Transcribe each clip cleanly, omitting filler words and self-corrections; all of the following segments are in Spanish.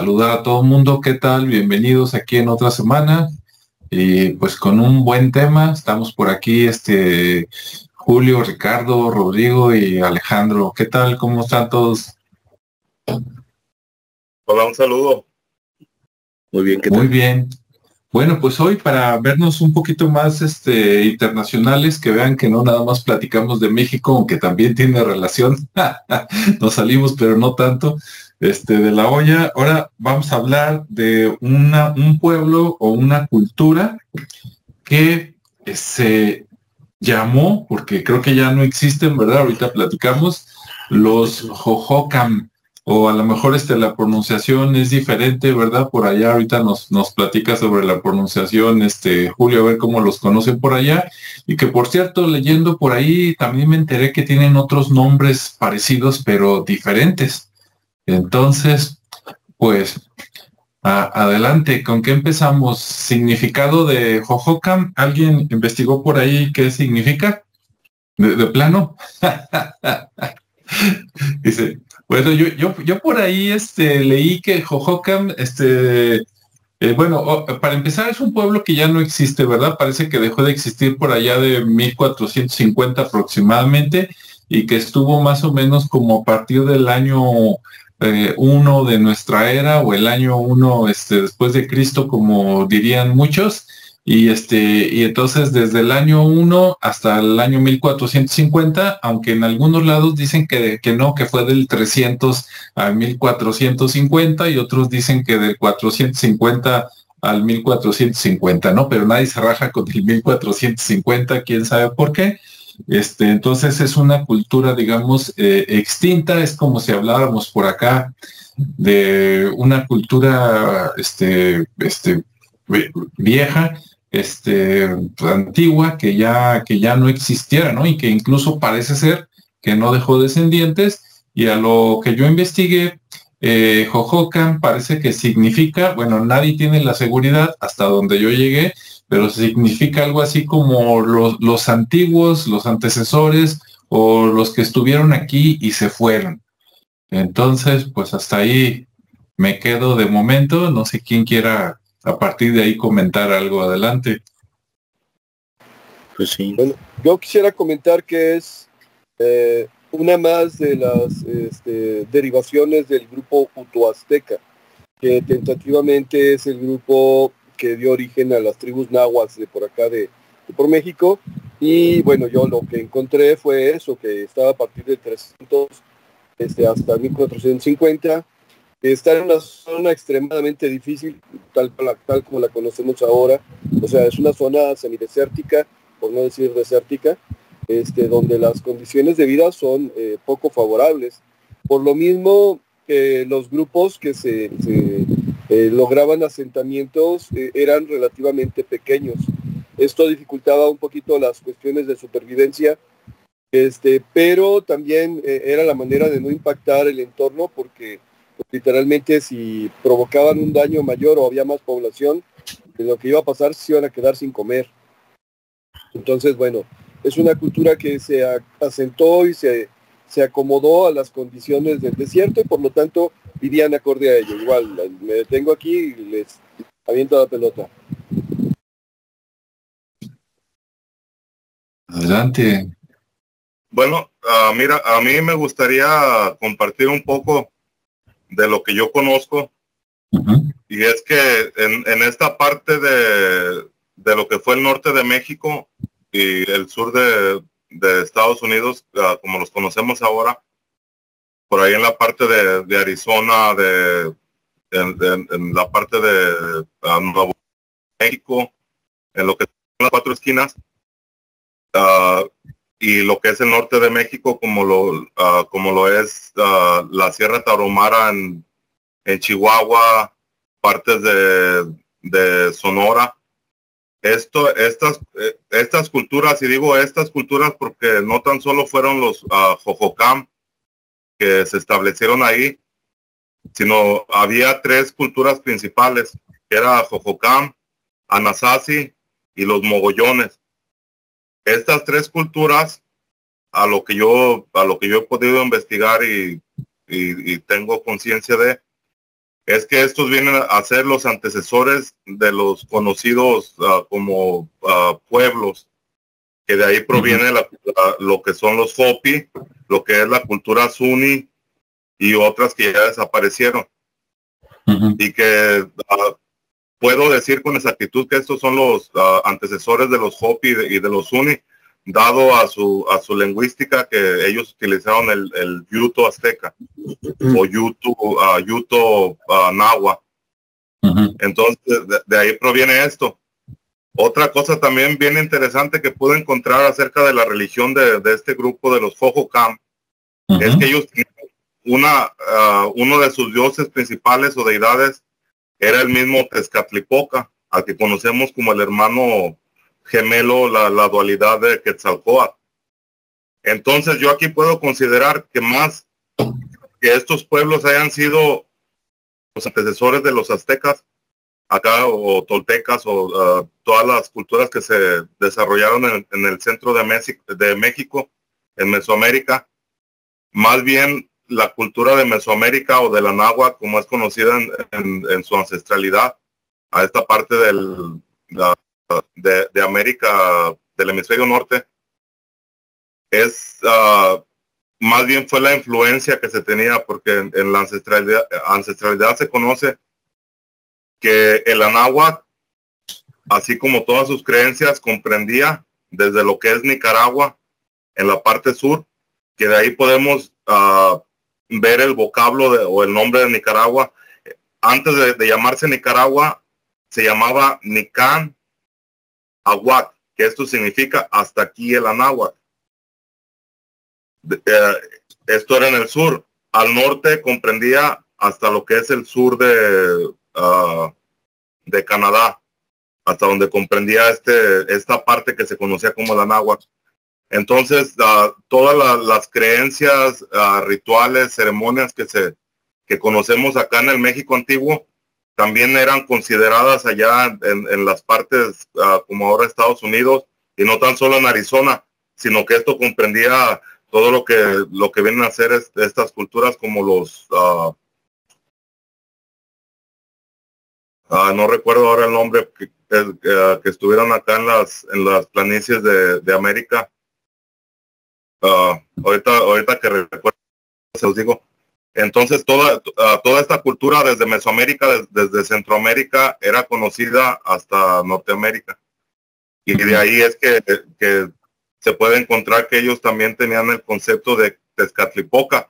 saludar a todo el mundo. ¿Qué tal? Bienvenidos aquí en otra semana. Y pues con un buen tema. Estamos por aquí, Julio, Ricardo, Rodrigo y Alejandro. ¿Qué tal? ¿Cómo están todos? Hola, un saludo. Muy bien, ¿qué tal? Muy bien. Bueno, pues hoy para vernos un poquito más internacionales, que vean que no nada más platicamos de México, aunque también tiene relación. Nos salimos, pero no tanto, de la olla. Ahora vamos a hablar de un pueblo o una cultura que se llamó, porque creo que ya no existen, ¿verdad? Ahorita platicamos, los Hohokam, o a lo mejor la pronunciación es diferente, ¿verdad? Por allá ahorita nos platica sobre la pronunciación, Julio, a ver cómo los conocen por allá. Y que por cierto, leyendo por ahí, también me enteré que tienen otros nombres parecidos, pero diferentes. Entonces, pues adelante, ¿con qué empezamos? ¿Significado de Hohokam? ¿Alguien investigó por ahí qué significa? ¿De plano? Dice, bueno, yo por ahí leí que Hohokam, para empezar es un pueblo que ya no existe, ¿verdad? Parece que dejó de existir por allá de 1450 aproximadamente y que estuvo más o menos como a partir del año 1 de nuestra era o el año 1 después de Cristo, como dirían muchos. Y entonces desde el año 1 hasta el año 1450, aunque en algunos lados dicen que no, que fue del 300 al 1450 y otros dicen que del 450 al 1450, ¿no? Pero nadie se raja con el 1450, quién sabe por qué. Entonces es una cultura, digamos, extinta, es como si habláramos por acá de una cultura, vieja, antigua, que ya no existiera, ¿no? Y que incluso parece ser que no dejó descendientes, y a lo que yo investigué, Hohokam parece que significa, bueno, nadie tiene la seguridad hasta donde yo llegué, pero significa algo así como los antiguos, los antecesores o los que estuvieron aquí y se fueron. Entonces, pues hasta ahí me quedo de momento. No sé quién quiera a partir de ahí comentar algo. Adelante. Pues sí. Bueno, yo quisiera comentar que es una más de las derivaciones del grupo Utoazteca, que tentativamente es el grupo que dio origen a las tribus náhuatl de por acá de por México. Y bueno, yo lo que encontré fue eso, que estaba a partir de 300 hasta 1450. Está en una zona extremadamente difícil, tal como la conocemos ahora. O sea, es una zona semidesértica, por no decir desértica, donde las condiciones de vida son poco favorables. Por lo mismo, los grupos que lograban asentamientos eran relativamente pequeños. Esto dificultaba un poquito las cuestiones de supervivencia, pero también era la manera de no impactar el entorno, porque pues, literalmente si provocaban un daño mayor o había más población, lo que iba a pasar se iban a quedar sin comer. Entonces, bueno, es una cultura que se asentó y se acomodó a las condiciones del desierto y por lo tanto vivían acorde a ello. Igual, me detengo aquí y les aviento la pelota. Adelante. Bueno, mira, a mí me gustaría compartir un poco de lo que yo conozco. Y es que en esta parte de lo que fue el norte de México y el sur de Estados Unidos, como los conocemos ahora, por ahí en la parte de Arizona, en la parte de Nuevo México, en lo que son las cuatro esquinas, y lo que es el norte de México, como lo es la Sierra Tarahumara en Chihuahua, partes de Sonora. Estas culturas, y digo estas culturas porque no tan solo fueron los Hohokam que se establecieron ahí, sino había tres culturas principales, que era Hohokam, Anasazi y los mogollones. Estas tres culturas, a lo que yo he podido investigar y tengo conciencia de, es que estos vienen a ser los antecesores de los conocidos como pueblos, que de ahí proviene lo que son los Hopi, lo que es la cultura Zuni y otras que ya desaparecieron. Y que puedo decir con exactitud que estos son los antecesores de los Hopi y de los Zuni, dado a su lingüística, que ellos utilizaron el yuto azteca o yuto nahua. Entonces de ahí proviene esto. Otra cosa también bien interesante que pude encontrar acerca de la religión de este grupo de los Hohokam es que ellos tienen uno de sus dioses principales o deidades era el mismo Tezcatlipoca, al que conocemos como el hermano gemelo, la dualidad de Quetzalcóatl. Entonces yo aquí puedo considerar que más que estos pueblos hayan sido los antecesores de los aztecas acá, o toltecas, o todas las culturas que se desarrollaron en el centro de México, en Mesoamérica, más bien la cultura de Mesoamérica o de la náhuatl, como es conocida en su ancestralidad, a esta parte de América, del hemisferio norte, es más bien fue la influencia que se tenía, porque en la ancestralidad se conoce que el náhuatl, así como todas sus creencias, comprendía desde lo que es Nicaragua en la parte sur, que de ahí podemos ver el vocablo o el nombre de Nicaragua. Antes de llamarse Nicaragua, se llamaba Nican Aguac, que esto significa hasta aquí el náhuatl. Esto era en el sur. Al norte comprendía hasta lo que es el sur de Canadá, hasta donde comprendía esta parte que se conocía como la náhuatl. Entonces, todas las creencias, rituales, ceremonias que conocemos acá en el México antiguo, también eran consideradas allá en las partes como ahora Estados Unidos, y no tan solo en Arizona, sino que esto comprendía todo lo que vienen a hacer estas culturas, como los no recuerdo ahora el nombre, que estuvieron acá en las planicies de América. Ahorita que recuerdo, se los digo. Entonces toda esta cultura desde Mesoamérica, desde Centroamérica, era conocida hasta Norteamérica. Y de ahí es que se puede encontrar que ellos también tenían el concepto de Tezcatlipoca,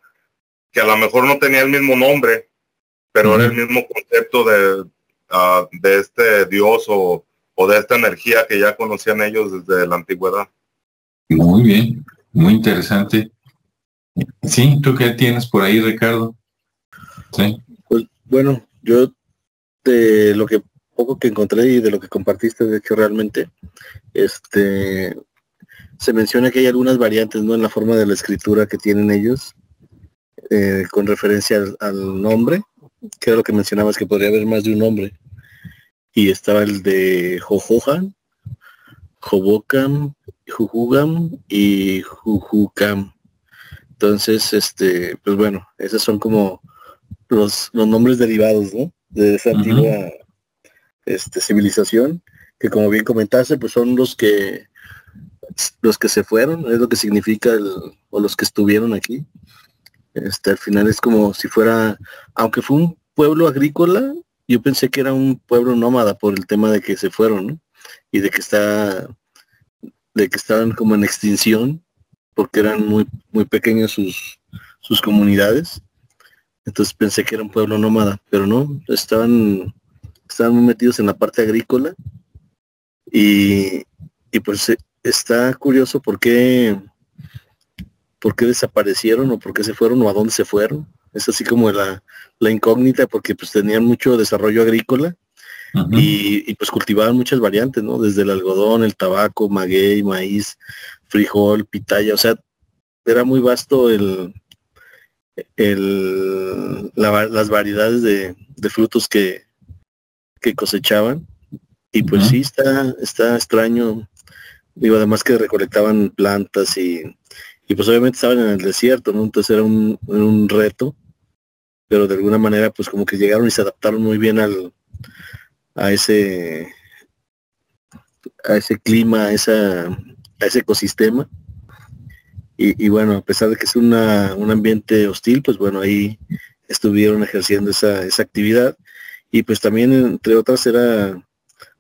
que a lo mejor no tenía el mismo nombre, pero era el mismo concepto de este dios o de esta energía que ya conocían ellos desde la antigüedad. Muy bien, muy interesante. Sí, ¿tú qué tienes por ahí, Ricardo? Sí. Pues bueno, yo de lo que poco que encontré y de lo que compartiste, de hecho realmente, se menciona que hay algunas variantes, ¿no?, en la forma de la escritura que tienen ellos, con referencia al nombre, que era lo que mencionabas, que podría haber más de un nombre. Y estaba el de Jojojan, Jobocam, Jujugam y Jujucam. Entonces, pues bueno, esos son como los nombres derivados, ¿no?, de esa antigua civilización, que como bien comentaste, pues son los que se fueron, es lo que significa o los que estuvieron aquí. Al final es como si fuera, aunque fue un pueblo agrícola, yo pensé que era un pueblo nómada por el tema de que se fueron, ¿no?, y de que estaban como en extinción, porque eran muy, muy pequeños sus comunidades. Entonces pensé que era un pueblo nómada, pero no, estaban muy metidos en la parte agrícola, y pues está curioso por qué desaparecieron, o por qué se fueron, o a dónde se fueron. Es así como la incógnita, porque pues tenían mucho desarrollo agrícola, y pues cultivaban muchas variantes, ¿no? Desde el algodón, el tabaco, maguey, maíz, frijol, pitaya. O sea, era muy vasto las variedades de frutos que cosechaban. Y pues sí, está extraño. Digo, además que recolectaban plantas y pues obviamente estaban en el desierto, ¿no? Entonces era un reto pero de alguna manera pues como que llegaron y se adaptaron muy bien a ese clima, a ese ecosistema. Y bueno, a pesar de que es un ambiente hostil, pues bueno, ahí estuvieron ejerciendo esa actividad. Y pues también, entre otras, era,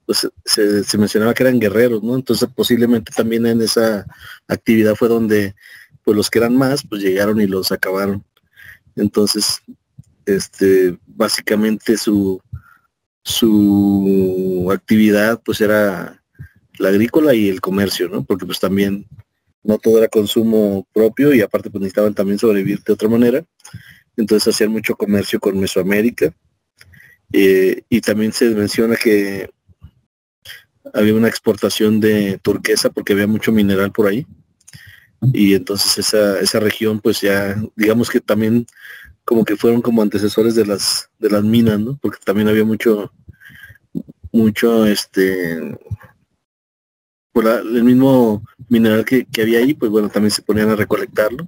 pues se mencionaba que eran guerreros, ¿no? Entonces posiblemente también en esa actividad fue donde pues los que eran más, pues llegaron y los acabaron. Entonces, básicamente su actividad pues era la agrícola y el comercio, ¿no? Porque pues también no todo era consumo propio y aparte pues necesitaban también sobrevivir de otra manera. Entonces hacían mucho comercio con Mesoamérica. Y también se menciona que había una exportación de turquesa porque había mucho mineral por ahí. Y entonces esa región pues ya, digamos que también como que fueron como antecesores de las minas, ¿no? Porque también había mucho por el mismo mineral que había ahí, pues bueno, también se ponían a recolectarlo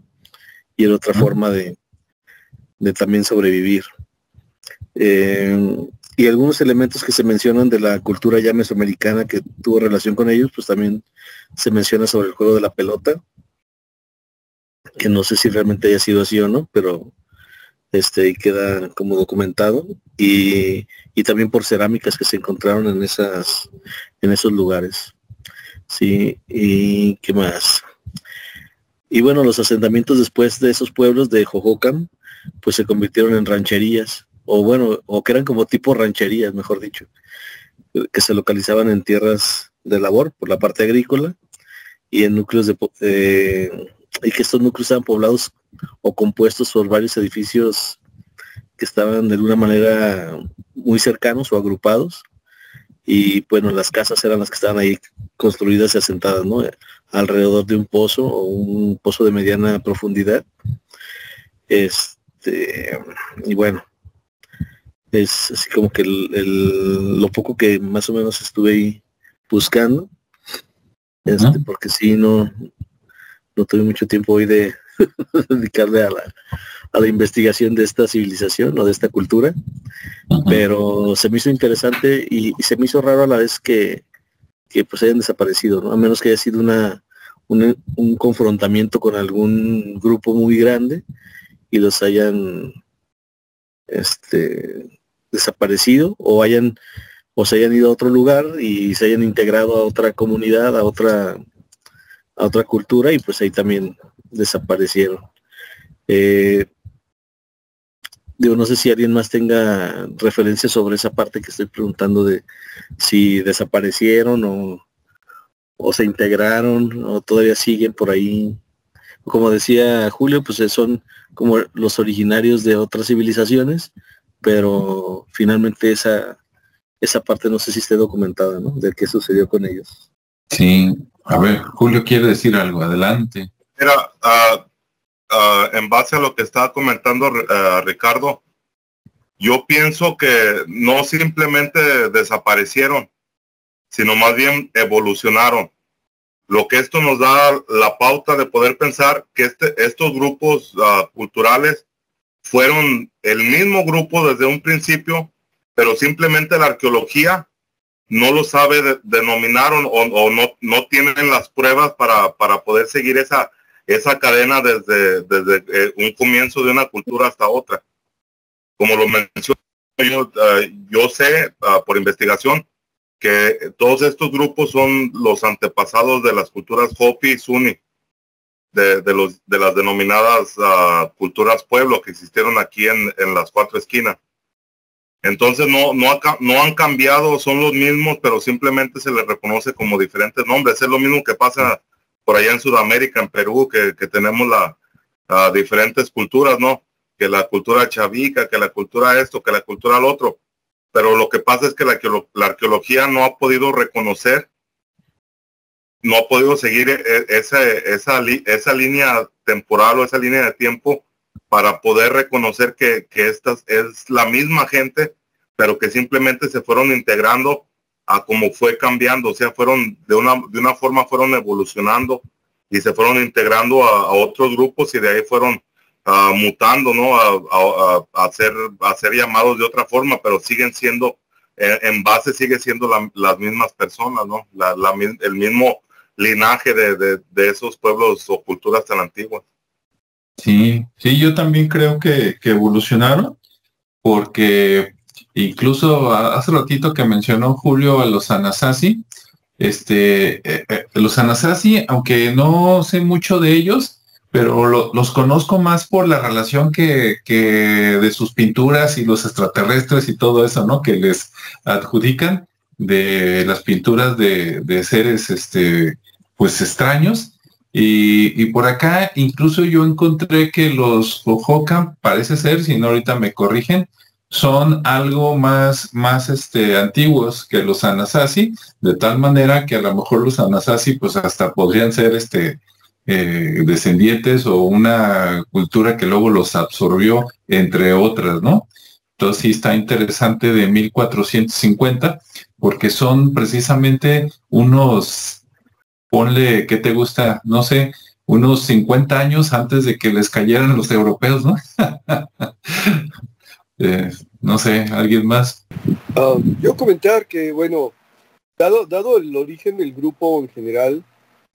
y era otra forma de también sobrevivir. Y algunos elementos que se mencionan de la cultura ya mesoamericana que tuvo relación con ellos, pues también se menciona sobre el juego de la pelota, que no sé si realmente haya sido así o no, pero ahí queda como documentado, y también por cerámicas que se encontraron en esos lugares. Sí, y qué más. Y bueno, los asentamientos después de esos pueblos de Jojocan, pues se convirtieron en rancherías, o que eran como tipo rancherías, mejor dicho, que se localizaban en tierras de labor por la parte agrícola y en núcleos y que estos núcleos estaban poblados o compuestos por varios edificios que estaban de alguna manera muy cercanos o agrupados, y bueno, las casas eran las que estaban ahí construidas y asentadas, ¿no? Alrededor de un pozo o un pozo de mediana profundidad. Y bueno, es así como que lo poco que más o menos estuve ahí buscando, porque sí, no tuve mucho tiempo hoy de dedicarle a la investigación de esta civilización o de esta cultura, pero se me hizo interesante y se me hizo raro a la vez que pues hayan desaparecido, ¿no? A menos que haya sido un confrontamiento con algún grupo muy grande y los hayan desaparecido, o se hayan ido a otro lugar y se hayan integrado a otra comunidad, a otra cultura, y pues ahí también desaparecieron. No sé si alguien más tenga referencia sobre esa parte que estoy preguntando de si desaparecieron o se integraron o todavía siguen por ahí. Como decía Julio, pues son como los originarios de otras civilizaciones, pero finalmente esa parte no sé si esté documentada, ¿no? De qué sucedió con ellos. Sí, a ver, Julio quiere decir algo, adelante. Mira, en base a lo que estaba comentando Ricardo, yo pienso que no simplemente desaparecieron, sino más bien evolucionaron. Lo que esto nos da la pauta de poder pensar que estos grupos culturales fueron el mismo grupo desde un principio, pero simplemente la arqueología no lo sabe denominar o no tienen las pruebas para poder seguir esa cadena desde un comienzo de una cultura hasta otra. Como lo menciono, yo sé por investigación que todos estos grupos son los antepasados de las culturas Hopi y Zuni, de las denominadas culturas pueblo que existieron aquí en las cuatro esquinas. Entonces no han cambiado, son los mismos, pero simplemente se les reconoce como diferentes nombres. Es lo mismo que pasa por allá en Sudamérica, en Perú, que tenemos diferentes culturas, ¿no? Que la cultura chavica, que la cultura esto, que la cultura lo otro. Pero lo que pasa es que la arqueología no ha podido reconocer, no ha podido seguir esa línea temporal o esa línea de tiempo para poder reconocer que esta es la misma gente, pero que simplemente se fueron integrando a cómo fue cambiando. O sea, fueron de una forma fueron evolucionando y se fueron integrando a otros grupos, y de ahí fueron mutando, ¿no? A ser llamados de otra forma, pero siguen siendo, en base sigue siendo las mismas personas, ¿no? El mismo linaje de esos pueblos o culturas tan antiguas. Sí, sí, yo también creo que evolucionaron, porque incluso hace ratito que mencionó Julio a los Anasazi, los Anasazi, aunque no sé mucho de ellos, pero los conozco más por la relación que de sus pinturas y los extraterrestres y todo eso, ¿no? Que les adjudican de las pinturas de seres, pues extraños. Y por acá incluso yo encontré que los Hohokam, parece ser, si no ahorita me corrigen, son algo más antiguos que los Anasazi, de tal manera que a lo mejor los Anasazi pues hasta podrían ser descendientes o una cultura que luego los absorbió, entre otras, ¿no? Entonces sí está interesante de 1450, porque son precisamente unos, ponle, ¿qué te gusta? No sé, unos 50 años antes de que les cayeran los europeos, ¿no? No sé, ¿alguien más? Yo comentar que, bueno, dado el origen del grupo en general,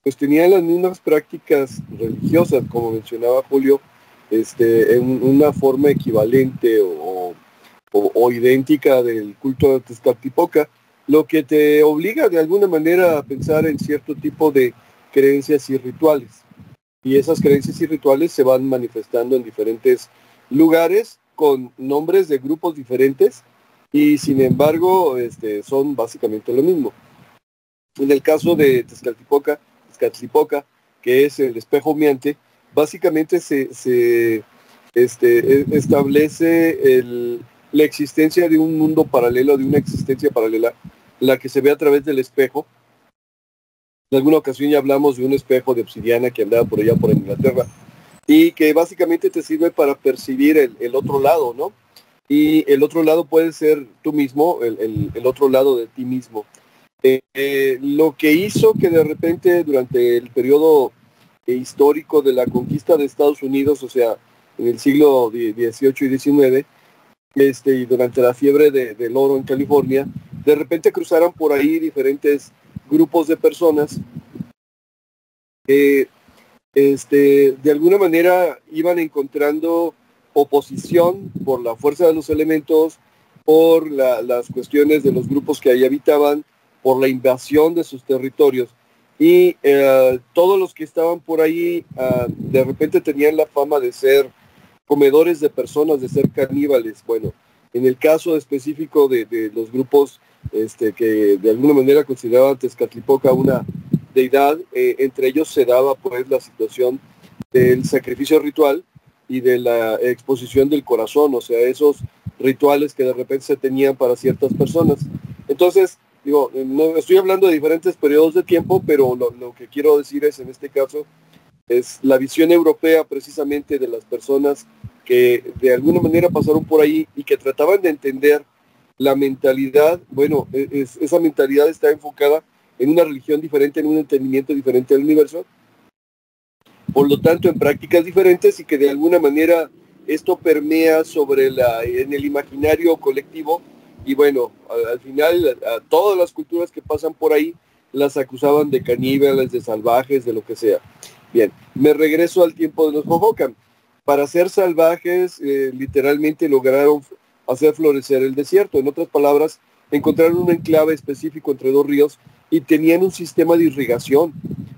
pues tenían las mismas prácticas religiosas, como mencionaba Julio, en una forma equivalente o idéntica del culto de Tezcatlipoca, lo que te obliga de alguna manera a pensar en cierto tipo de creencias y rituales. Y esas creencias y rituales se van manifestando en diferentes lugares con nombres de grupos diferentes y sin embargo son básicamente lo mismo. En el caso de Tezcatlipoca, que es el espejo humeante, básicamente se establece la existencia de un mundo paralelo, de una existencia paralela, la que se ve a través del espejo. En alguna ocasión ya hablamos de un espejo de obsidiana que andaba por allá por Inglaterra y que básicamente te sirve para percibir el otro lado, ¿no? Y el otro lado puede ser tú mismo, el otro lado de ti mismo. Lo que hizo que de repente durante el periodo histórico de la conquista de Estados Unidos, o sea, en el siglo XVIII y XIX, y durante la fiebre del oro en California, de repente cruzaran por ahí diferentes grupos de personas que de alguna manera iban encontrando oposición por la fuerza de los elementos, por las cuestiones de los grupos que ahí habitaban, por la invasión de sus territorios. Y todos los que estaban por ahí de repente tenían la fama de ser comedores de personas, de ser caníbales. Bueno, en el caso específico de los grupos que de alguna manera consideraban Tezcatlipoca una deidad, entre ellos se daba pues la situación del sacrificio ritual y de la exposición del corazón, o sea, esos rituales que de repente se tenían para ciertas personas. Entonces, digo, no estoy hablando de diferentes periodos de tiempo, pero lo que quiero decir es, en este caso, es la visión europea precisamente de las personas que de alguna manera pasaron por ahí y que trataban de entender la mentalidad. Bueno, esa mentalidad está enfocada en una religión diferente, en un entendimiento diferente del universo, por lo tanto en prácticas diferentes, y que de alguna manera esto permea en el imaginario colectivo. Y bueno, al final a todas las culturas que pasan por ahí las acusaban de caníbales, de salvajes, de lo que sea. Bien, me regreso al tiempo de los Hohokam. Para ser salvajes, literalmente lograron hacer florecer el desierto. En otras palabras, encontraron un enclave específico entre dos ríos y tenían un sistema de irrigación,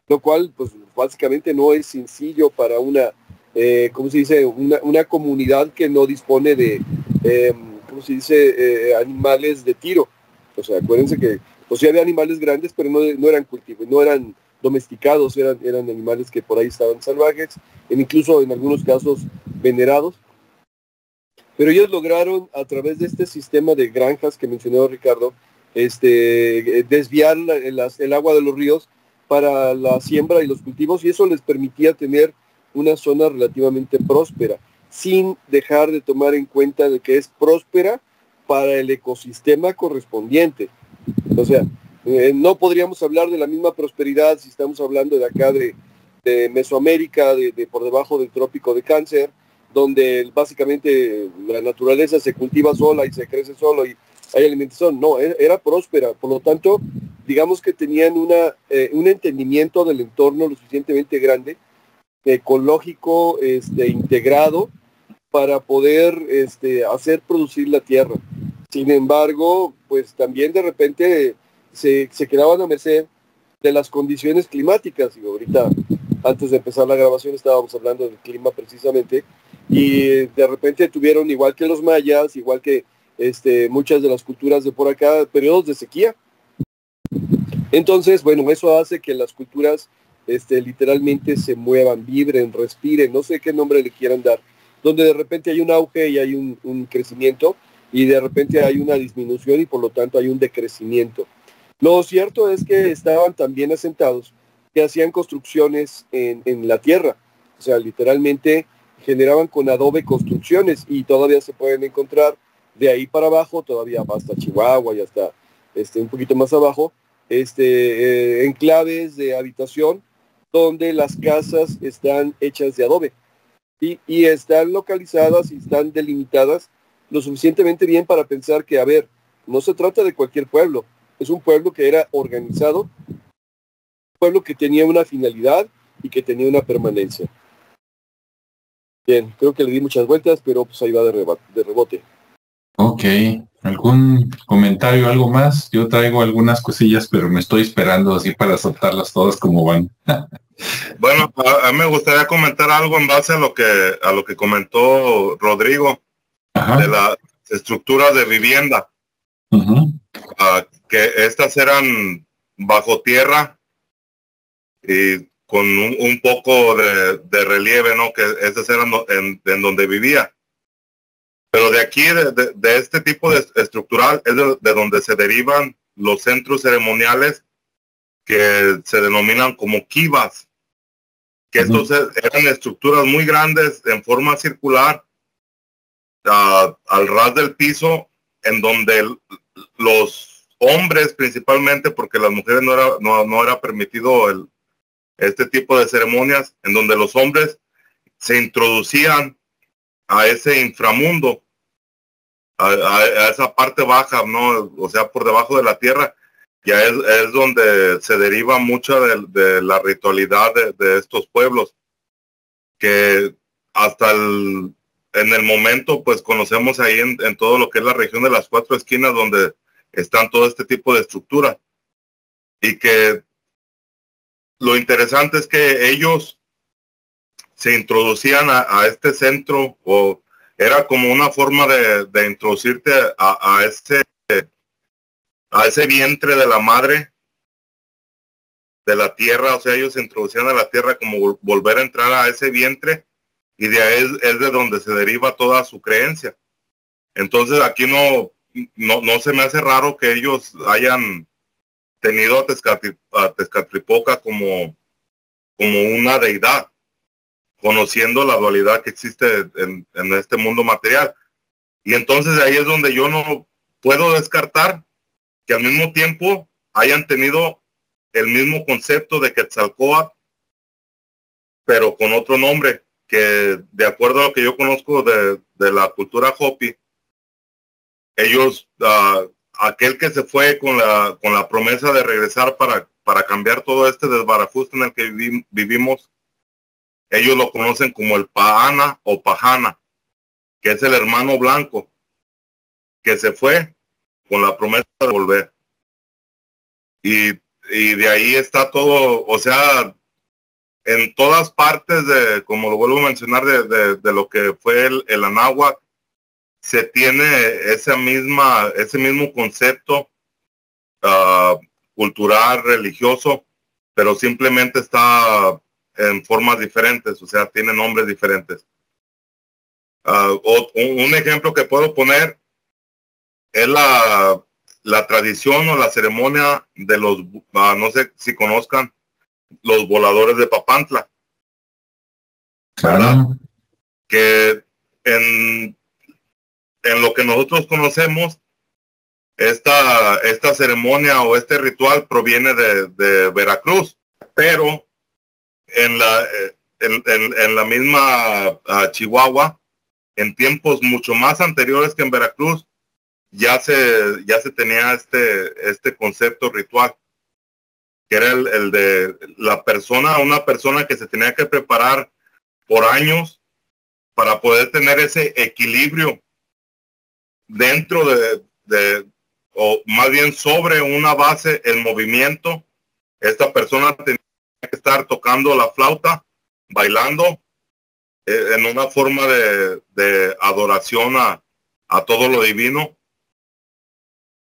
lo cual, pues, básicamente no es sencillo para ¿cómo se dice? Una comunidad que no dispone de, ¿cómo se dice? Animales de tiro. O sea, acuérdense que, pues sí había animales grandes, pero no eran cultivos, no eran domesticados, eran animales que por ahí estaban salvajes, incluso en algunos casos venerados. Pero ellos lograron, a través de este sistema de granjas que mencionó Ricardo, desviar el agua de los ríos para la siembra y los cultivos, y eso les permitía tener una zona relativamente próspera, sin dejar de tomar en cuenta de que es próspera para el ecosistema correspondiente. O sea, no podríamos hablar de la misma prosperidad si estamos hablando de acá de Mesoamérica, de por debajo del trópico de Cáncer, donde básicamente la naturaleza se cultiva sola y se crece solo y hay alimentación. No, era próspera. Por lo tanto, digamos que tenían un entendimiento del entorno lo suficientemente grande, ecológico, integrado, para poder hacer producir la tierra. Sin embargo, pues también de repente se quedaban a merced de las condiciones climáticas. Y ahorita, antes de empezar la grabación, estábamos hablando del clima precisamente, y de repente tuvieron, igual que los mayas, igual que muchas de las culturas de por acá, periodos de sequía. Entonces, bueno, eso hace que las culturas literalmente se muevan, vibren, respiren, no sé qué nombre le quieran dar, donde de repente hay un auge y hay un crecimiento, y de repente hay una disminución y por lo tanto hay un decrecimiento. Lo cierto es que estaban tan bien asentados que hacían construcciones en la tierra, o sea, literalmente generaban con adobe construcciones, y todavía se pueden encontrar de ahí para abajo, todavía hasta Chihuahua y hasta un poquito más abajo, enclaves de habitación donde las casas están hechas de adobe y están localizadas y están delimitadas lo suficientemente bien para pensar que, a ver, no se trata de cualquier pueblo, es un pueblo que era organizado, un pueblo que tenía una finalidad y que tenía una permanencia. Bien, creo que le di muchas vueltas, pero pues ahí va de rebote. Ok, ¿algún comentario, algo más? Yo traigo algunas cosillas, pero me estoy esperando así para soltarlas todas como van. Bueno, a mí me gustaría comentar algo en base a lo que comentó Rodrigo. Ajá. De las estructuras de vivienda. Uh-huh. Que estas eran bajo tierra y con un poco de relieve, ¿no? Que estas eran en donde vivía. Pero de aquí, de este tipo de estructural, es de donde se derivan los centros ceremoniales que se denominan como kivas, que entonces eran estructuras muy grandes en forma circular, al ras del piso, en donde los hombres principalmente, porque las mujeres no era permitido este tipo de ceremonias, en donde los hombres se introducían a ese inframundo, a esa parte baja, ¿no? O sea, por debajo de la tierra, ya es donde se deriva mucha de la ritualidad de estos pueblos, que hasta en el momento, pues conocemos ahí en todo lo que es la región de las cuatro esquinas, donde están todo este tipo de estructuras. Y que lo interesante es que ellos se introducían a este centro, o era como una forma de introducirte a ese vientre de la madre, de la tierra. O sea, ellos se introducían a la tierra como volver a entrar a ese vientre, y de ahí es de donde se deriva toda su creencia. Entonces aquí no se me hace raro que ellos hayan tenido a Tezcatlipoca como una deidad, conociendo la dualidad que existe en este mundo material. Y entonces ahí es donde yo no puedo descartar que al mismo tiempo hayan tenido el mismo concepto de Quetzalcóatl, pero con otro nombre, que de acuerdo a lo que yo conozco de la cultura Hopi, ellos, aquel que se fue con la promesa de regresar para cambiar todo este desbarajuste en el que vivimos, ellos lo conocen como el Pahana o Pahana, que es el hermano blanco, que se fue con la promesa de volver. Y de ahí está todo, o sea, en todas partes como lo vuelvo a mencionar, de lo que fue el Anáhuac, se tiene ese mismo concepto cultural, religioso, pero simplemente está en formas diferentes, o sea, tiene nombres diferentes. Un ejemplo que puedo poner es la tradición o la ceremonia de los, no sé si conozcan, los voladores de Papantla. Claro. Que en lo que nosotros conocemos, esta ceremonia o este ritual proviene de Veracruz, pero en la misma Chihuahua en tiempos mucho más anteriores que en Veracruz, ya se tenía este concepto ritual, que era el de una persona que se tenía que preparar por años para poder tener ese equilibrio dentro o más bien sobre una base en movimiento. Esta persona tenía que estar tocando la flauta, bailando, en una forma de adoración a todo lo divino,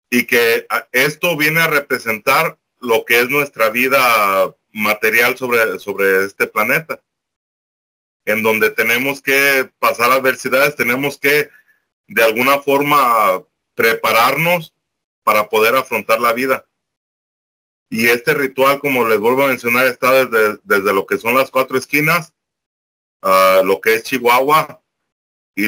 y que esto viene a representar lo que es nuestra vida material sobre este planeta, en donde tenemos que pasar adversidades, tenemos que de alguna forma prepararnos para poder afrontar la vida. Y este ritual, como les vuelvo a mencionar, está desde lo que son las 4 esquinas, lo que es Chihuahua, y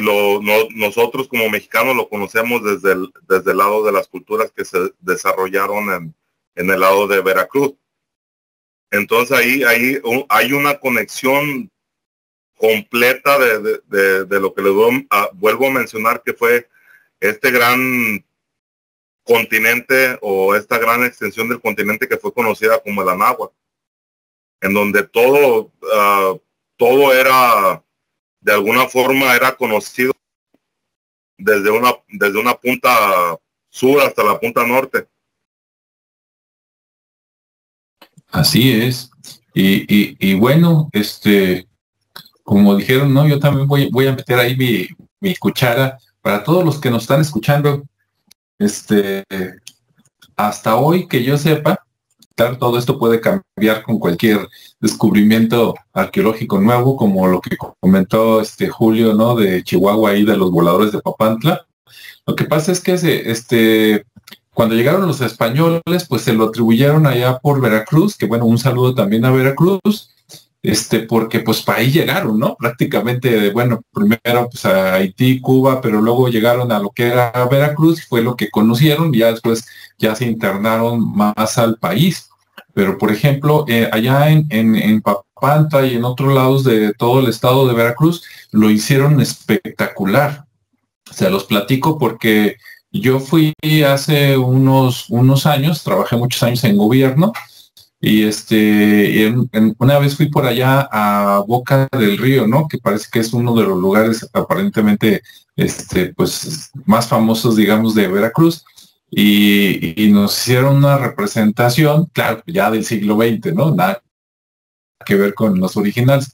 nosotros como mexicanos lo conocemos desde el lado de las culturas que se desarrollaron en el lado de Veracruz. Entonces ahí hay una conexión completa de lo que les vuelvo a mencionar, que fue este gran continente, o esta gran extensión del continente que fue conocida como el Anáhuac, en donde todo era, de alguna forma, era conocido desde una punta sur hasta la punta norte. Así es. Y bueno, como dijeron, ¿no? Yo también voy a meter ahí mi cuchara para todos los que nos están escuchando. Hasta hoy, que yo sepa, claro, todo esto puede cambiar con cualquier descubrimiento arqueológico nuevo, como lo que comentó Julio, ¿no? De Chihuahua y de los voladores de Papantla. Lo que pasa es que cuando llegaron los españoles, pues se lo atribuyeron allá por Veracruz, que bueno, un saludo también a Veracruz, porque pues para ahí llegaron, ¿no? Prácticamente, bueno, primero pues a Haití, Cuba, pero luego llegaron a lo que era Veracruz, y fue lo que conocieron, y ya después ya se internaron más al país. Pero por ejemplo, allá en Papantla y en otros lados de todo el estado de Veracruz, lo hicieron espectacular. Se los platico porque yo fui hace unos años, trabajé muchos años en gobierno, y una vez fui por allá a Boca del Río, ¿no? Que parece que es uno de los lugares aparentemente, pues, más famosos, digamos, de Veracruz, y nos hicieron una representación, claro, ya del siglo XX, ¿no? Nada que ver con los originales,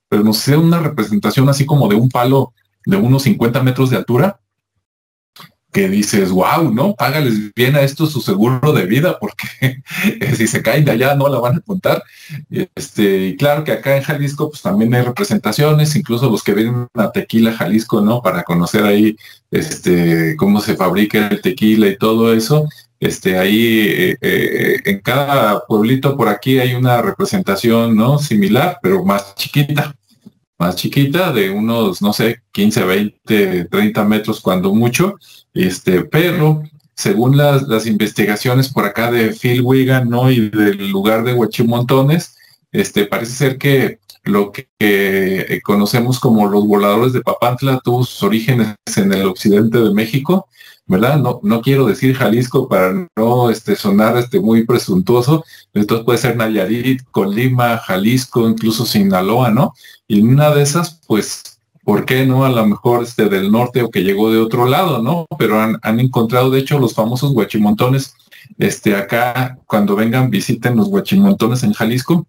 pero nos hicieron una representación así como de un palo de unos 50 metros de altura, que dices, wow, ¿no? Págales bien a esto su seguro de vida, porque si se caen de allá no la van a contar. Y claro que acá en Jalisco pues también hay representaciones, incluso los que vienen a Tequila, Jalisco, ¿no? Para conocer ahí cómo se fabrica el tequila y todo eso. Ahí en cada pueblito por aquí hay una representación, ¿no? Similar, pero más chiquita, de unos, no sé, 15, 20, 30 metros cuando mucho, pero según las investigaciones por acá de Phil Wigan, ¿no? Y del lugar de Huachimontones, parece ser que lo que conocemos como los voladores de Papantla tuvo sus orígenes en el occidente de México, ¿verdad? No quiero decir Jalisco para no sonar muy presuntuoso, entonces puede ser Nayarit, Colima, Jalisco, incluso Sinaloa, ¿no? Y una de esas, pues, ¿por qué no? A lo mejor del norte, o que llegó de otro lado, ¿no? Pero han encontrado, de hecho, los famosos huachimontones, acá, cuando vengan, visiten los huachimontones en Jalisco.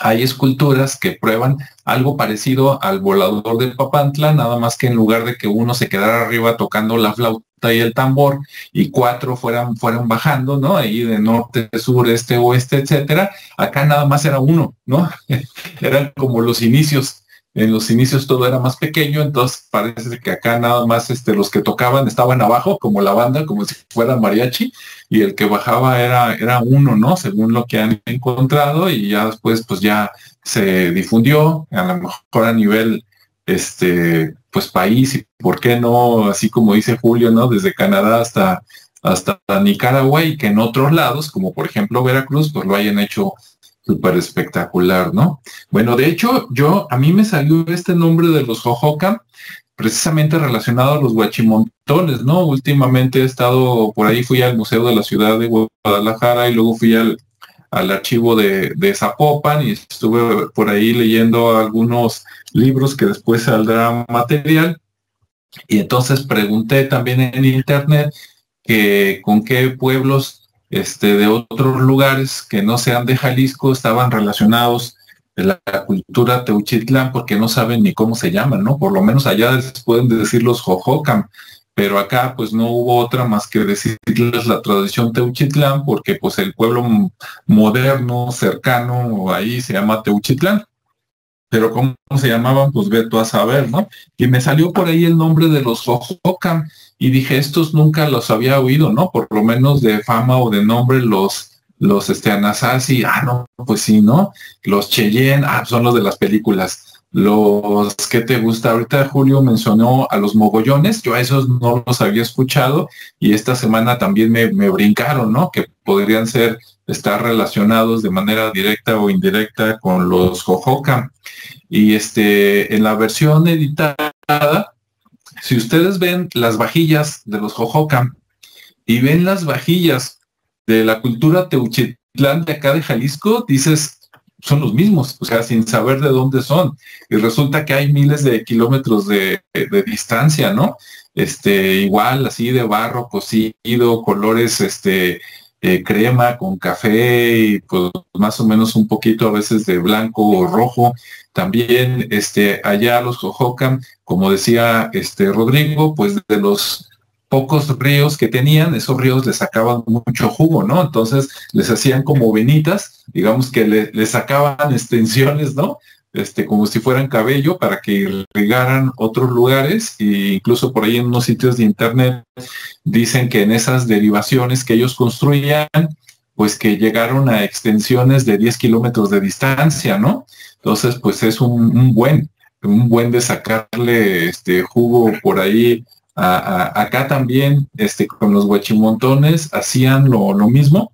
Hay esculturas que prueban algo parecido al volador de Papantla, nada más que en lugar de que uno se quedara arriba tocando la flauta y el tambor, y 4 fueran bajando, ¿no? Ahí de norte, sur, este, oeste, etcétera. Acá nada más era uno, ¿no? Eran como los inicios. En los inicios todo era más pequeño, entonces parece que acá nada más los que tocaban estaban abajo, como la banda, como si fuera mariachi, y el que bajaba era uno, ¿no? Según lo que han encontrado, y ya después pues ya se difundió, a lo mejor a nivel pues país, y por qué no, así como dice Julio, ¿no? Desde Canadá hasta Nicaragua, y que en otros lados, como por ejemplo Veracruz, pues lo hayan hecho súper espectacular, ¿no? Bueno, de hecho, a mí me salió este nombre de los Hohokam precisamente relacionado a los huachimontones, ¿no? Últimamente he estado por ahí, fui al Museo de la Ciudad de Guadalajara y luego fui al archivo de Zapopan y estuve por ahí leyendo algunos libros que después saldrá material. Y entonces pregunté también en internet que con qué pueblos de otros lugares que no sean de Jalisco estaban relacionados de la cultura Teuchitlán, porque no saben ni cómo se llaman, ¿no? Por lo menos allá les pueden decir los Jojocan, pero acá pues no hubo otra más que decirles la tradición Teuchitlán, porque pues el pueblo moderno, cercano, ahí se llama Teuchitlán. Pero cómo se llamaban, pues ve tú a saber, ¿no? Y me salió por ahí el nombre de los Jojocan, y dije, estos nunca los había oído, ¿no? Por lo menos de fama o de nombre los Anasazi, no, pues sí, ¿no? Los Cheyenne, son los de las películas. Los que te gusta, ahorita Julio mencionó a los mogollones, yo a esos no los había escuchado, y esta semana también me brincaron, ¿no? Que podrían estar relacionados de manera directa o indirecta con los Jojocan. Y en la versión editada, si ustedes ven las vajillas de los Jojocan y ven las vajillas de la cultura Teuchitlán de acá de Jalisco, dices, son los mismos, o sea, sin saber de dónde son. Y resulta que hay miles de kilómetros de distancia, ¿no? Igual, así de barro cocido, colores, crema con café, y pues más o menos un poquito a veces de blanco o rojo. También, allá los Jojocan, como decía Rodrigo, pues de los pocos ríos que tenían, esos ríos les sacaban mucho jugo, ¿no? Entonces les hacían como venitas, digamos que le sacaban extensiones, ¿no? Como si fueran cabello para que irrigaran otros lugares, e incluso por ahí en unos sitios de internet dicen que en esas derivaciones que ellos construían, pues que llegaron a extensiones de 10 kilómetros de distancia, ¿no? Entonces, pues es un buen de sacarle jugo por ahí. Acá también, con los huachimontones hacían lo mismo,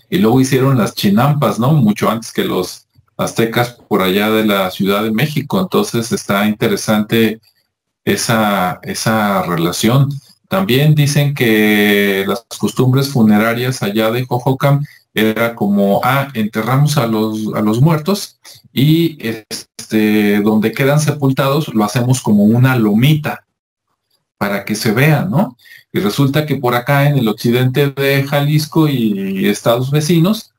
y luego hicieron las chinampas, ¿no? Mucho antes que los aztecas por allá de la Ciudad de México. Entonces está interesante esa relación. También dicen que las costumbres funerarias allá de Jojocan era como, enterramos a los muertos, y donde quedan sepultados lo hacemos como una lomita para que se vea, ¿no? Y resulta que por acá en el occidente de Jalisco y estados vecinos,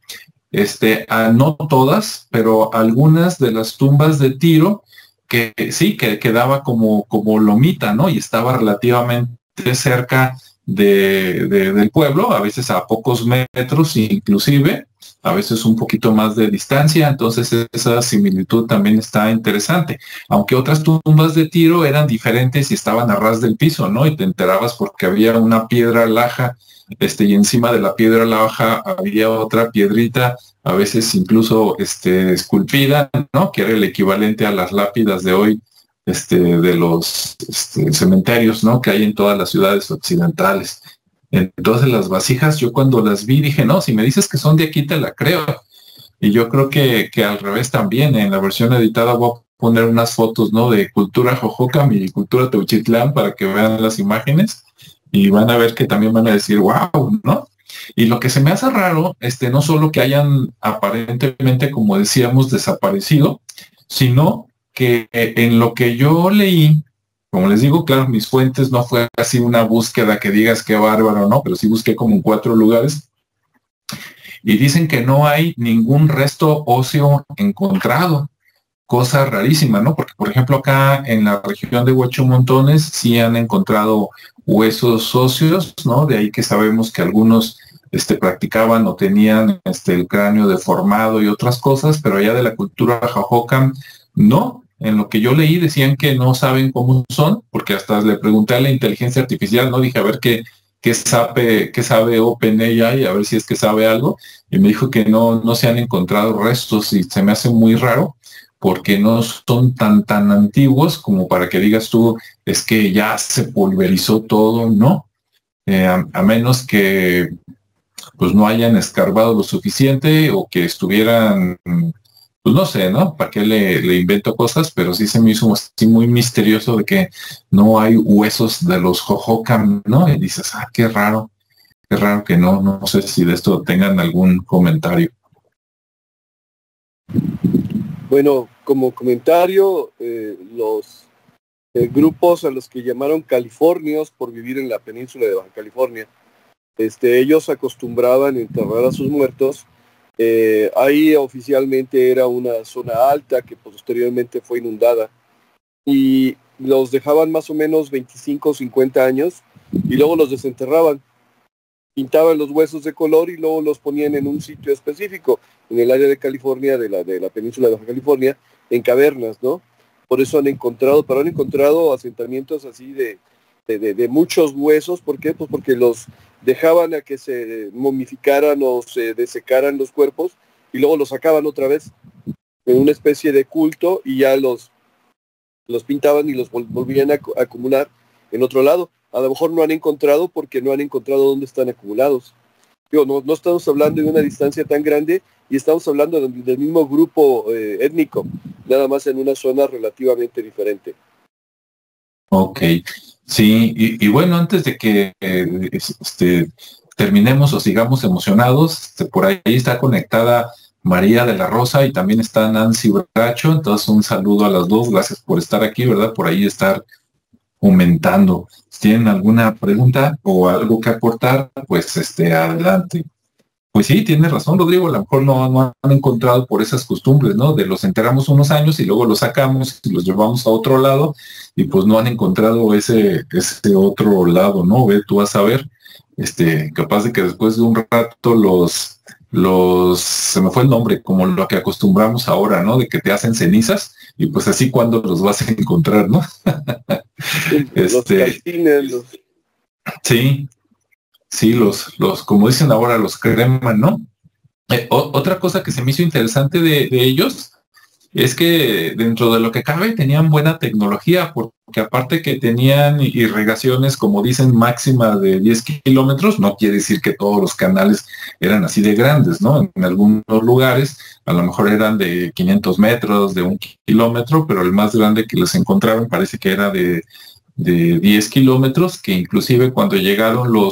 no todas, pero algunas de las tumbas de Tiro, que sí, que quedaba como lomita, ¿no? Y estaba relativamente cerca del pueblo, a veces a pocos metros inclusive, a veces un poquito más de distancia. Entonces esa similitud también está interesante, aunque otras tumbas de Tiro eran diferentes y estaban a ras del piso, ¿no? Y te enterabas porque había una piedra laja, y encima de la piedra laja había otra piedrita, a veces incluso esculpida, ¿no? Que era el equivalente a las lápidas de hoy, de los cementerios, ¿no? Que hay en todas las ciudades occidentales. Entonces las vasijas, yo cuando las vi dije, no, si me dices que son de aquí te la creo. Y yo creo que al revés también, en la versión editada voy a poner unas fotos, ¿no? De cultura Jojocan y cultura Teuchitlán para que vean las imágenes, y van a ver que también van a decir, wow, ¿no? Y lo que se me hace raro, no solo que hayan aparentemente, como decíamos, desaparecido, sino que en lo que yo leí, como les digo, claro, mis fuentes no fue así una búsqueda que digas qué bárbaro, ¿no? Pero sí busqué como en 4 lugares, y dicen que no hay ningún resto óseo encontrado, cosa rarísima, ¿no? Porque, por ejemplo, acá en la región de Huachimontones sí han encontrado huesos óseos, ¿no? De ahí que sabemos que algunos practicaban o tenían el cráneo deformado y otras cosas, pero allá de la cultura Jojocan no. En lo que yo leí decían que no saben cómo son, porque hasta le pregunté a la inteligencia artificial, ¿no? Dije, a ver qué sabe OpenAI, a ver si es que sabe algo, y me dijo que no se han encontrado restos, y se me hace muy raro, porque no son tan antiguos como para que digas tú, es que ya se pulverizó todo, ¿no? A menos que pues no hayan escarbado lo suficiente, o que estuvieran pues no sé, ¿no? ¿Para qué le invento cosas? Pero sí se me hizo así muy misterioso de que no hay huesos de los Hohokam, ¿no? Y dices, qué raro que no sé si de esto tengan algún comentario. Bueno, como comentario, los grupos a los que llamaron californios por vivir en la península de Baja California, ellos acostumbraban enterrar a sus muertos. Ahí oficialmente era una zona alta que posteriormente fue inundada y los dejaban más o menos 25 o 50 años y luego los desenterraban, pintaban los huesos de color y luego los ponían en un sitio específico, en el área de California, de la península de Baja California, en cavernas, ¿no? Por eso han encontrado asentamientos así de muchos huesos. ¿Por qué? Pues porque los dejaban a que se momificaran o se desecaran los cuerpos y luego los sacaban otra vez en una especie de culto y ya los pintaban y los volvían a acumular en otro lado. A lo mejor no han encontrado porque no han encontrado dónde están acumulados. No estamos hablando de una distancia tan grande y estamos hablando del mismo grupo étnico, nada más en una zona relativamente diferente. Ok, sí, y bueno, antes de que terminemos o sigamos emocionados, por ahí está conectada María de la Rosa y también está Nancy Bracho, entonces un saludo a las dos, gracias por estar aquí, ¿verdad? Por ahí estar comentando. Si tienen alguna pregunta o algo que aportar, pues adelante. Pues sí, tienes razón, Rodrigo, a lo mejor no han encontrado por esas costumbres, ¿no? De los enterramos unos años y luego los sacamos y los llevamos a otro lado y pues no han encontrado ese otro lado, ¿no? Ve, tú vas a ver, capaz de que después de un rato se me fue el nombre, como lo que acostumbramos ahora, ¿no? De que te hacen cenizas y pues así cuando los vas a encontrar, ¿no? Los calcines, Sí. Sí, como dicen ahora, los creman, ¿no? Otra cosa que se me hizo interesante de ellos es que dentro de lo que cabe tenían buena tecnología, porque aparte que tenían irrigaciones, como dicen, máxima de 10 kilómetros, no quiere decir que todos los canales eran así de grandes, ¿no? En algunos lugares a lo mejor eran de 500 metros, de 1 kilómetro, pero el más grande que les encontraron parece que era de 10 kilómetros, que inclusive cuando llegaron no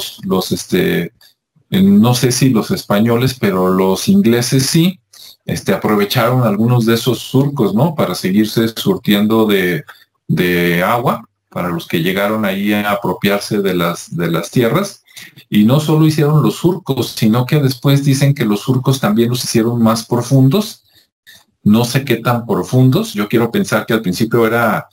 sé si los españoles, pero los ingleses sí, aprovecharon algunos de esos surcos, ¿no? Para seguirse surtiendo de agua, para los que llegaron ahí a apropiarse de las tierras. Y no solo hicieron los surcos, sino que después dicen que los surcos también los hicieron más profundos. No sé qué tan profundos. Yo quiero pensar que al principio era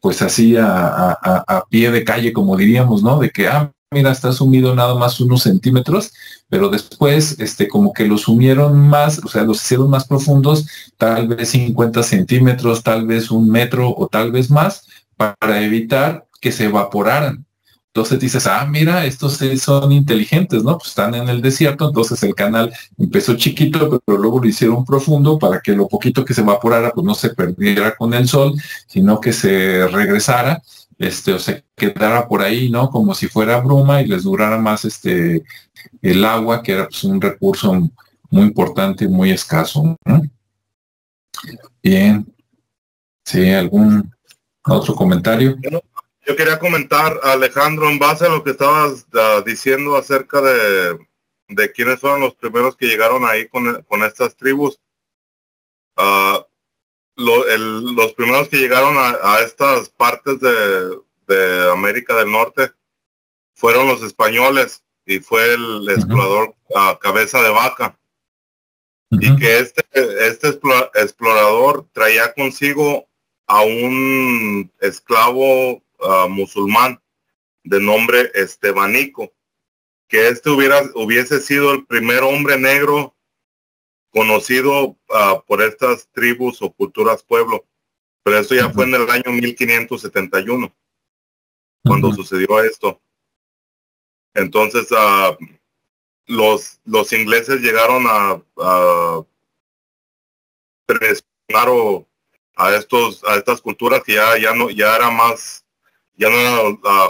pues así a pie de calle, como diríamos, ¿no? De que, mira, está sumido nada más unos centímetros, pero después, como que los sumieron más, o sea, los hicieron más profundos, tal vez 50 centímetros, tal vez 1 metro o tal vez más, para evitar que se evaporaran. Entonces dices, mira, estos son inteligentes, ¿no? Pues están en el desierto, entonces el canal empezó chiquito, pero luego lo hicieron profundo para que lo poquito que se evaporara, pues no se perdiera con el sol, sino que se regresara, o se quedara por ahí, ¿no? Como si fuera bruma y les durara más el agua, que era pues un recurso muy importante y muy escaso, ¿no? Bien. Sí, ¿algún otro comentario? Yo quería comentar, Alejandro, en base a lo que estabas diciendo acerca de quiénes fueron los primeros que llegaron ahí con estas tribus. Los primeros que llegaron a estas partes de América del Norte fueron los españoles y fue el explorador Cabeza de Vaca. Y que este explorador traía consigo a un esclavo musulmán de nombre Estebanico, que hubiese sido el primer hombre negro conocido por estas tribus o culturas pueblo, pero esto ya fue en el año 1571 cuando sucedió esto. Entonces los ingleses llegaron a presionar a estas culturas que ya era más, ya no era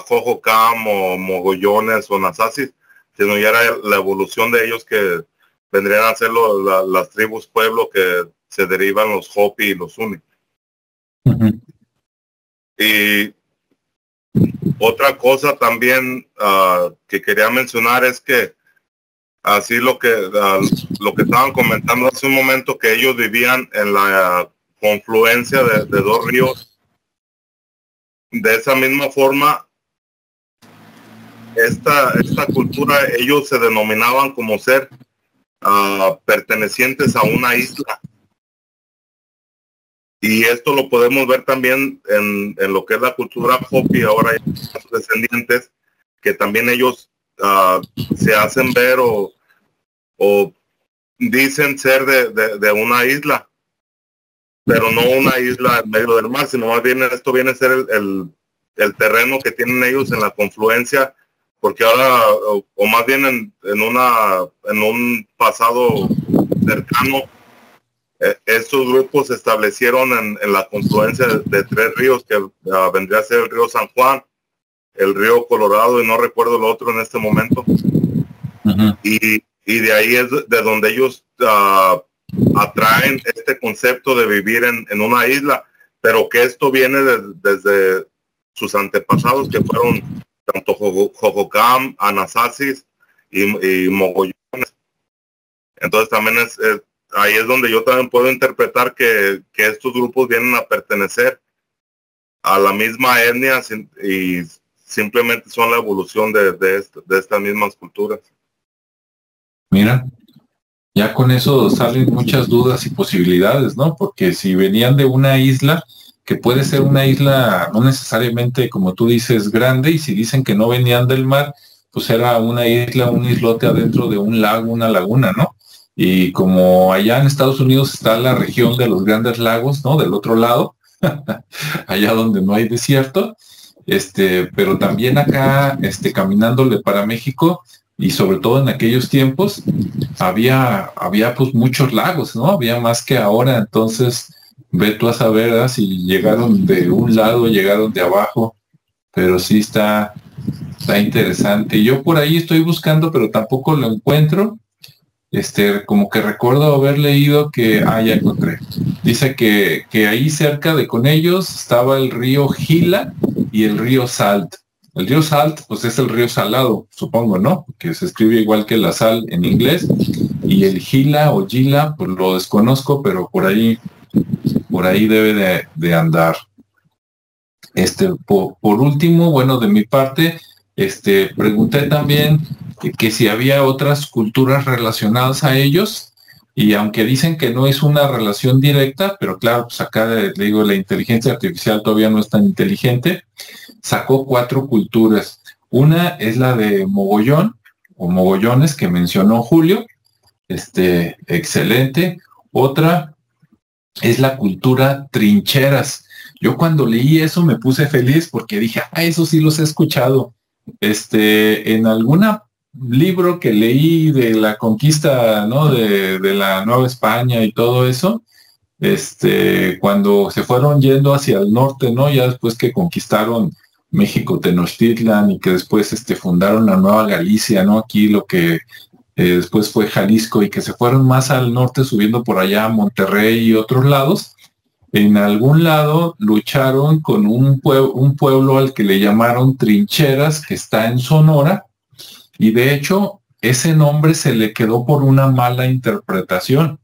Hohokam o mogollones o nasasis, sino ya era la evolución de ellos que vendrían a ser las tribus pueblo que se derivan los Hopi y los Zuni. Y otra cosa también que quería mencionar es que así lo que estaban comentando hace un momento, que ellos vivían en la confluencia de dos ríos. De esa misma forma, esta cultura, ellos se denominaban como ser pertenecientes a una isla. Y esto lo podemos ver también en lo que es la cultura Hopi, ahora hay sus descendientes, que también ellos se hacen ver o dicen ser de una isla, pero no una isla en medio del mar, sino más bien esto viene a ser el terreno que tienen ellos en la confluencia, porque ahora, o más bien en un pasado cercano, estos grupos se establecieron en la confluencia de tres ríos, que vendría a ser el río San Juan, el río Colorado, y no recuerdo el otro en este momento. Y de ahí es de donde ellos atraen este concepto de vivir en una isla, pero que esto viene desde sus antepasados, que fueron tanto Hohokam, Anasasis y Mogollones. Entonces también ahí es donde yo también puedo interpretar que estos grupos vienen a pertenecer a la misma etnia y simplemente son la evolución de estas mismas culturas. Mira, ya con eso salen muchas dudas y posibilidades, ¿no? Porque si venían de una isla, que puede ser una isla no necesariamente, como tú dices, grande, y si dicen que no venían del mar, pues era una isla, un islote adentro de un lago, una laguna, ¿no? Y como allá en Estados Unidos está la región de los Grandes Lagos, ¿no? Del otro lado, allá donde no hay desierto, pero también acá, caminándole para México, y sobre todo en aquellos tiempos, había pues muchos lagos, ¿no? Había más que ahora, entonces, ve tú a saber, ¿verdad? Si llegaron de un lado, llegaron de abajo, pero sí está interesante. Yo por ahí estoy buscando, pero tampoco lo encuentro. Como que recuerdo haber leído que, ya encontré. Dice que ahí cerca de con ellos estaba el río Gila y el río Salt. El río Salt, pues es el río salado, supongo, ¿no? Que se escribe igual que la sal en inglés. Y el Gila o Gila, pues lo desconozco, pero por ahí debe de andar. Por último, bueno, de mi parte, pregunté también que si había otras culturas relacionadas a ellos, y aunque dicen que no es una relación directa, pero claro, pues acá le digo, la inteligencia artificial todavía no es tan inteligente, sacó 4 culturas. Una es la de Mogollón, o Mogollones, que mencionó Julio, excelente. Otra es la cultura Trincheras. Yo cuando leí eso me puse feliz porque dije, eso sí los he escuchado. En algún libro que leí de la conquista, ¿no? De la Nueva España y todo eso, cuando se fueron yendo hacia el norte, ¿no? Ya después que conquistaron México, Tenochtitlan, y que después fundaron la Nueva Galicia, ¿no? Aquí lo que después fue Jalisco, y que se fueron más al norte, subiendo por allá a Monterrey y otros lados. En algún lado lucharon con un pueblo al que le llamaron Trincheras, que está en Sonora, y de hecho ese nombre se le quedó por una mala interpretación.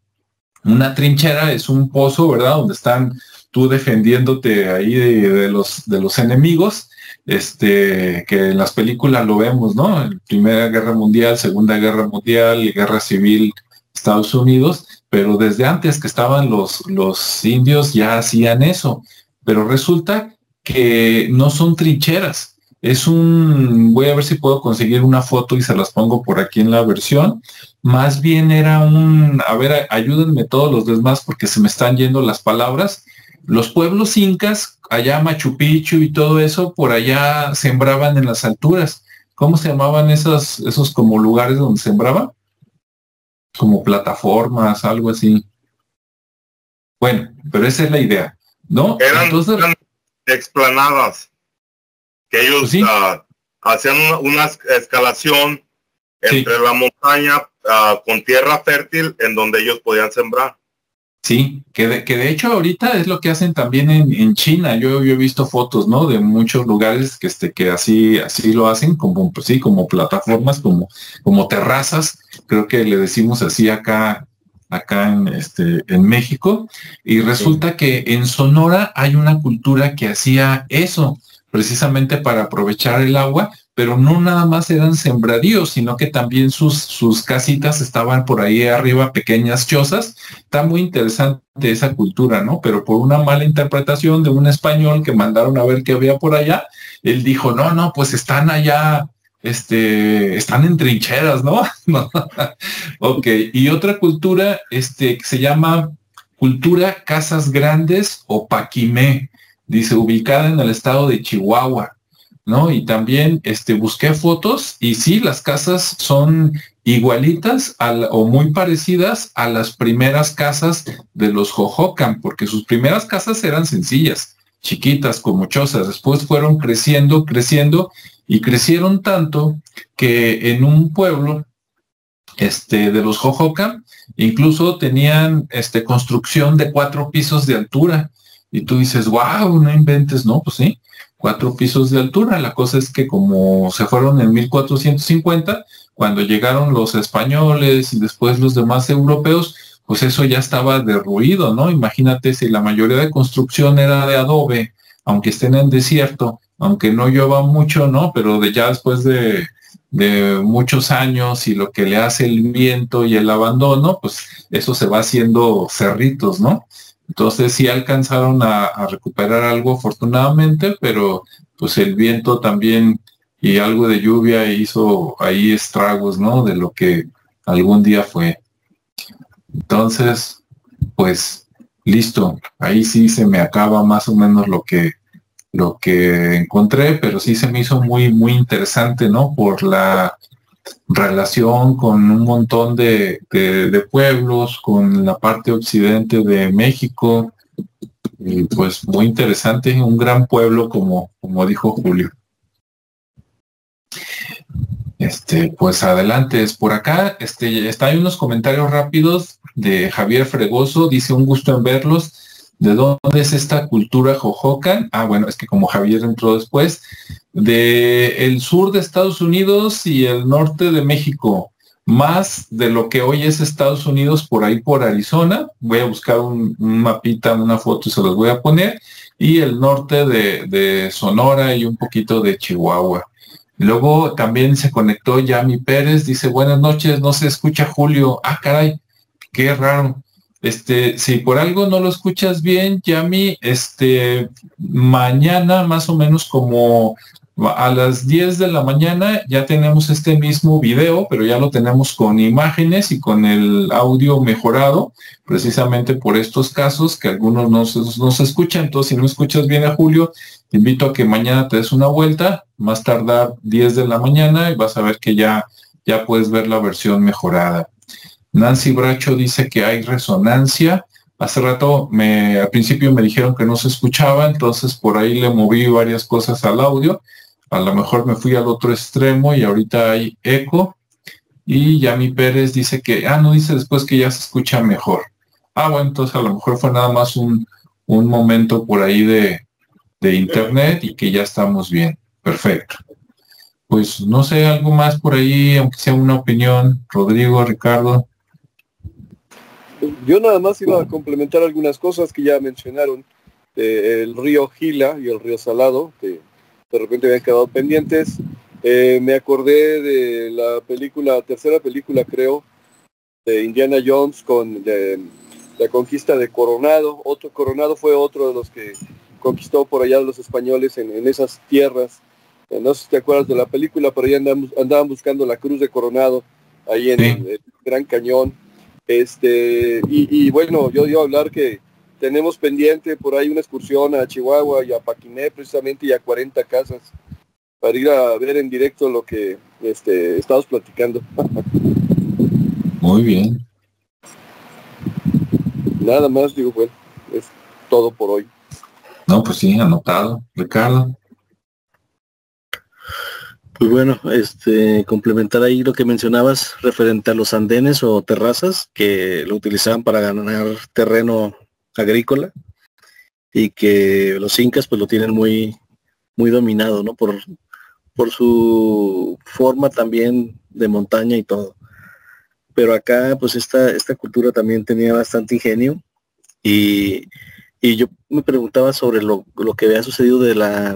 Una trinchera es un pozo, ¿verdad? Donde están tú defendiéndote ahí de los enemigos, que en las películas lo vemos, ¿no? Primera Guerra Mundial, Segunda Guerra Mundial, Guerra Civil, Estados Unidos, pero desde antes que estaban los indios ya hacían eso, pero resulta que no son trincheras. Voy a ver si puedo conseguir una foto y se las pongo por aquí en la versión. Más bien era a ver, ayúdenme todos los demás porque se me están yendo las palabras. Los pueblos incas, allá Machu Picchu y todo eso, por allá sembraban en las alturas. ¿Cómo se llamaban esos como lugares donde sembraban? Como plataformas, algo así. Bueno, pero esa es la idea, ¿no? Eran explanadas, que ellos pues sí, hacían una escalación entre sí, la montaña con tierra fértil en donde ellos podían sembrar. Sí, que de hecho ahorita es lo que hacen también en China. Yo he visto fotos, ¿no? De muchos lugares que así lo hacen, como, pues sí, como plataformas, como terrazas, creo que le decimos así acá en México. Y Sí. resulta que en Sonora hay una cultura que hacía eso, precisamente para aprovechar el agua, pero no nada más eran sembradíos, sino que también sus casitas estaban por ahí arriba, pequeñas chozas. Está muy interesante esa cultura, ¿no? Pero por una mala interpretación de un español que mandaron a ver qué había por allá, él dijo, no, no, pues están allá, están en trincheras, ¿no? No. Ok, y otra cultura, que se llama cultura Casas Grandes o Paquimé, dice, ubicada en el estado de Chihuahua. ¿No? Y también busqué fotos y sí, las casas son igualitas o muy parecidas a las primeras casas de los Jojocan, porque sus primeras casas eran sencillas, chiquitas, como chozas. Después fueron creciendo, creciendo y crecieron tanto que en un pueblo de los Jojocan incluso tenían construcción de 4 pisos de altura. Y tú dices, wow, no inventes, no, pues sí, 4 pisos de altura. La cosa es que como se fueron en 1450, cuando llegaron los españoles y después los demás europeos, pues eso ya estaba derruido, ¿no? Imagínate si la mayoría de construcción era de adobe, aunque estén en desierto, aunque no llueva mucho, ¿no? Pero ya después de muchos años y lo que le hace el viento y el abandono, pues eso se va haciendo cerritos, ¿no? Entonces sí alcanzaron a recuperar algo afortunadamente, pero pues el viento también y algo de lluvia hizo ahí estragos, ¿no? De lo que algún día fue. Entonces, pues listo, ahí sí se me acaba más o menos lo que encontré, pero sí se me hizo muy, muy interesante, ¿no? Por la relación con un montón de pueblos, con la parte occidente de México, y pues muy interesante, un gran pueblo como dijo Julio. Pues adelante, es por acá, hay unos comentarios rápidos de Javier Fregoso, dice un gusto en verlos. ¿De dónde es esta cultura Jojocan? Ah, bueno, es que como Javier entró después, de el sur de Estados Unidos y el norte de México, más de lo que hoy es Estados Unidos por ahí por Arizona. Voy a buscar un mapita, una foto y se los voy a poner. Y el norte de Sonora y un poquito de Chihuahua. Luego también se conectó Yami Pérez, dice buenas noches, no se escucha Julio. Ah, caray, qué raro. Si por algo no lo escuchas bien, Yami, mañana más o menos como a las 10 de la mañana ya tenemos este mismo video, pero ya lo tenemos con imágenes y con el audio mejorado, precisamente por estos casos que algunos no se escuchan. Entonces, si no escuchas bien a Julio, te invito a que mañana te des una vuelta, más tardar 10 de la mañana y vas a ver que ya puedes ver la versión mejorada. Nancy Bracho dice que hay resonancia. Hace rato, al principio me dijeron que no se escuchaba, entonces por ahí le moví varias cosas al audio. A lo mejor me fui al otro extremo y ahorita hay eco. Y Yami Pérez dice que, no dice después que ya se escucha mejor. Bueno, entonces a lo mejor fue nada más un momento por ahí de internet y que ya estamos bien. Perfecto. Pues no sé, algo más por ahí, aunque sea una opinión. Rodrigo, Ricardo. Yo nada más iba a complementar algunas cosas que ya mencionaron, el río Gila y el río Salado, que de repente habían quedado pendientes. Me acordé de la tercera película creo, de Indiana Jones con la conquista de Coronado. Coronado fue otro de los que conquistó por allá los españoles en esas tierras. No sé si te acuerdas de la película, pero ahí andaban buscando la cruz de Coronado, ahí en el Gran Cañón. Y bueno, yo iba a hablar que tenemos pendiente por ahí una excursión a Chihuahua y a Paquimé precisamente y a 40 casas para ir a ver en directo lo que estamos platicando. Muy bien. Nada más, digo, bueno, es todo por hoy. No, pues sí, anotado. Ricardo. Pues bueno, complementar ahí lo que mencionabas referente a los andenes o terrazas que lo utilizaban para ganar terreno agrícola y que los incas pues lo tienen muy, muy dominado, ¿no? Por su forma también de montaña y todo. Pero acá pues esta cultura también tenía bastante ingenio y, y yo me preguntaba sobre lo que había sucedido de la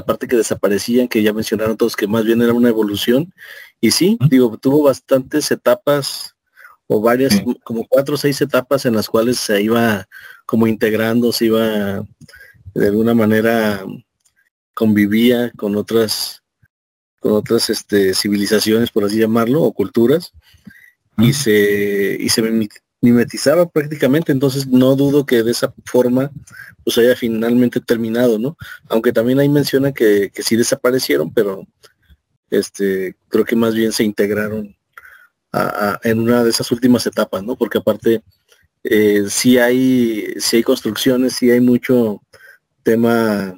parte que desaparecían, que ya mencionaron todos que más bien era una evolución. Y sí, digo, tuvo bastantes etapas o varias, Sí. como 4 o 6 etapas en las cuales se iba como integrando, se iba de alguna manera convivía con otras civilizaciones, por así llamarlo, o culturas, y se mimetizaba prácticamente. Entonces no dudo que de esa forma pues haya finalmente terminado, ¿no? Aunque también ahí menciona que sí desaparecieron, pero creo que más bien se integraron en una de esas últimas etapas, ¿no? Porque aparte sí hay construcciones, sí hay mucho tema,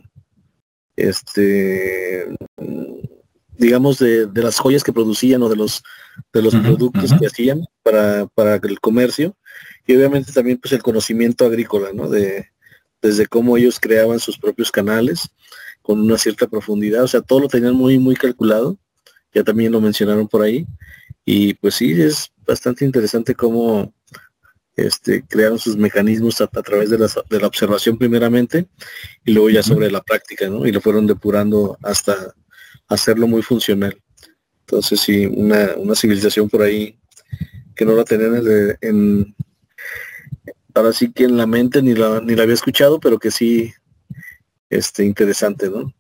digamos, de las joyas que producían o de los productos que hacían para el comercio, y obviamente también pues el conocimiento agrícola, ¿no? Desde cómo ellos creaban sus propios canales con una cierta profundidad, o sea, todo lo tenían muy, muy calculado, ya también lo mencionaron por ahí, y pues sí, es bastante interesante cómo crearon sus mecanismos a través de la observación primeramente, y luego ya sobre la práctica, ¿no? Y lo fueron depurando hasta hacerlo muy funcional. Entonces sí, una civilización por ahí que no la tenían ahora sí que en la mente ni la había escuchado, pero que sí, interesante, ¿no?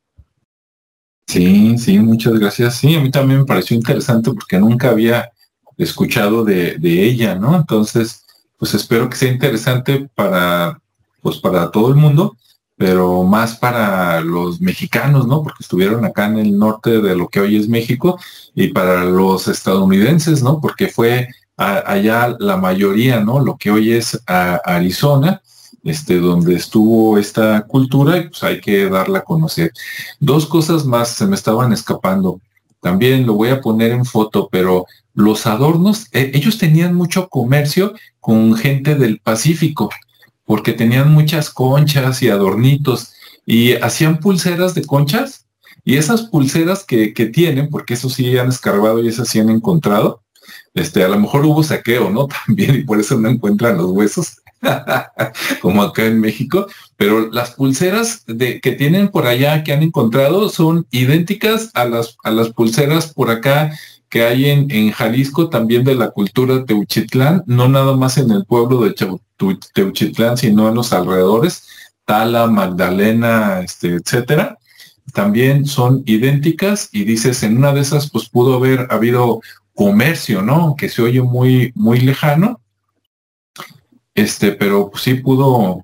Sí, sí, muchas gracias. Sí, a mí también me pareció interesante porque nunca había escuchado de ella, ¿no? Entonces, pues espero que sea interesante pues para todo el mundo, pero más para los mexicanos, ¿no? Porque estuvieron acá en el norte de lo que hoy es México, y para los estadounidenses, ¿no? Porque fue allá la mayoría, ¿no? Lo que hoy es Arizona, donde estuvo esta cultura, y pues hay que darla a conocer. Dos cosas más se me estaban escapando. También lo voy a poner en foto, pero los adornos, ellos tenían mucho comercio con gente del Pacífico, porque tenían muchas conchas y adornitos, y hacían pulseras de conchas, y esas pulseras que tienen, porque eso sí han escarbado y esas sí han encontrado, a lo mejor hubo saqueo, ¿no? También, y por eso no encuentran los huesos, como acá en México, pero las pulseras que tienen por allá, que han encontrado, son idénticas a las pulseras por acá que hay en Jalisco, también de la cultura Teuchitlán, no nada más en el pueblo de Teuchitlán, sino en los alrededores, Tala, Magdalena, etcétera. También son idénticas, y dices, en una de esas pues pudo haber habido comercio, ¿no? Que se oye muy, muy lejano, pero pues, sí pudo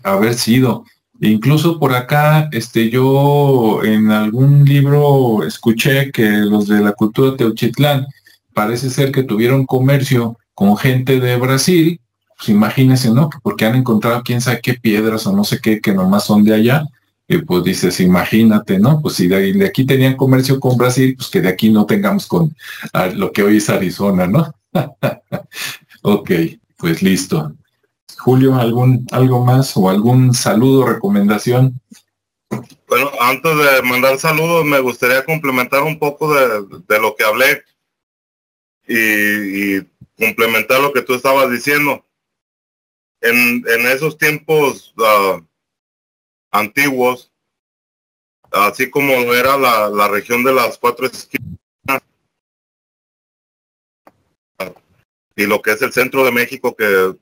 haber sido. E incluso por acá, yo en algún libro escuché que los de la cultura Teuchitlán parece ser que tuvieron comercio con gente de Brasil, pues imagínense, ¿no? Porque han encontrado quién sabe qué piedras o no sé qué, que nomás son de allá, y pues dices, imagínate, ¿no? Pues si de aquí tenían comercio con Brasil, pues que de aquí no tengamos con lo que hoy es Arizona, ¿no? Ok, pues listo. Julio, algo más o algún saludo, recomendación? Bueno, antes de mandar saludos, me gustaría complementar un poco de lo que hablé y complementar lo que tú estabas diciendo. En esos tiempos antiguos, así como era la región de las cuatro esquinas y lo que es el centro de México, que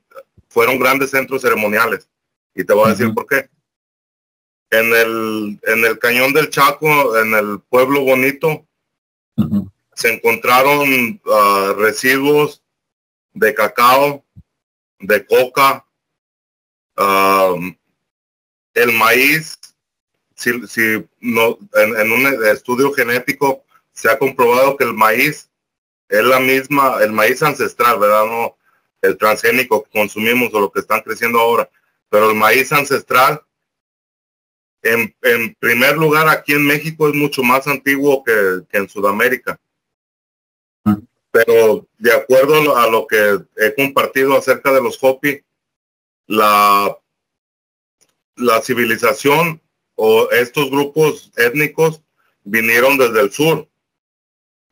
fueron grandes centros ceremoniales. Y te voy a decir por qué. En el Cañón del Chaco, en el Pueblo Bonito, se encontraron residuos de cacao, de coca, el maíz. Si no, en un estudio genético se ha comprobado que el maíz es el maíz ancestral, ¿verdad? No el transgénico que consumimos o lo que están creciendo ahora, pero el maíz ancestral En primer lugar, aquí en México es mucho más antiguo que en Sudamérica. Pero de acuerdo a lo que he compartido acerca de los Hopi, la civilización o estos grupos étnicos vinieron desde el sur,